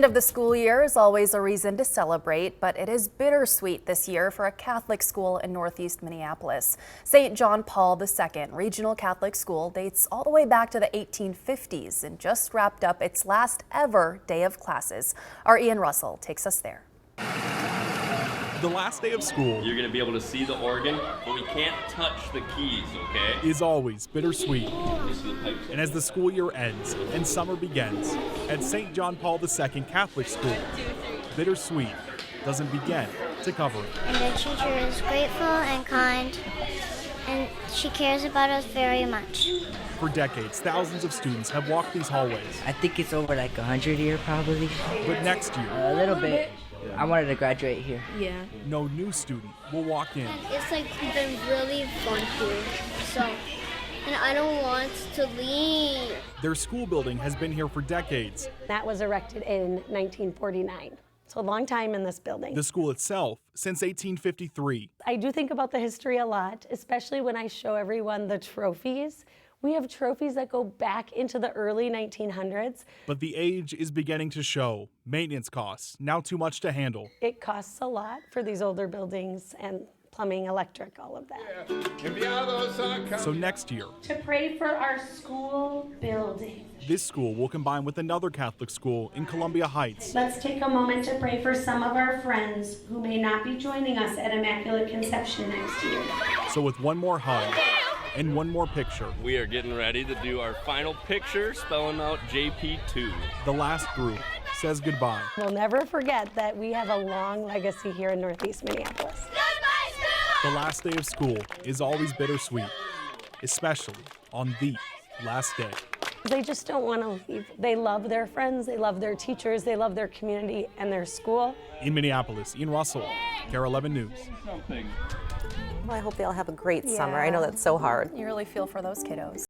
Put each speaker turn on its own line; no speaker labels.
End of the school year is always a reason to celebrate, but it is bittersweet this year for a Catholic school in Northeast Minneapolis. St. John Paul II Regional Catholic School dates all the way back to the 1850s and just wrapped up its last ever day of classes. Our Ian Russell takes us there.
The last day of school,
you're going to be able to see the organ, but we can't touch the keys, okay?
Is always bittersweet. And as the school year ends and summer begins, at St. John Paul II Catholic School, bittersweet doesn't begin to cover it.
And the teacher is grateful and kind, and she cares about us very much.
For decades, thousands of students have walked these hallways.
I think it's over like 100 here probably.
But next year,
A little bit. I wanted to graduate here.
Yeah.
no new student will walk in.
It's like been really fun here, and I don't want to leave.
Their school building has been here for decades.
That was erected in 1949. So a long time in this building.
The school itself since 1853.
I do think about the history a lot, especially when I show everyone the trophies. We have trophies that go back into the early 1900s.
But the age is beginning to show. Maintenance costs, now too much to handle.
It costs a lot for these older buildings and plumbing, electric, all of that.
So next year,
To pray for our school building.
this school will combine with another Catholic school in Columbia Heights.
Let's take a moment to pray for some of our friends who may not be joining us at Immaculate Conception next year.
So with one more hug and one more picture,
We are getting ready to do our final picture, spelling out JP2.
the last group says goodbye.
We'll never forget that we have a long legacy here in Northeast Minneapolis.
The last day of school is always bittersweet, especially on the last day.
They just don't want to leave. They love their friends, they love their teachers, they love their community and their school.
In Minneapolis, Ian Russell, KARE 11 News.
Well, I hope they all have a great summer. I
Yeah.
know that's so hard.
You really feel for those kiddos.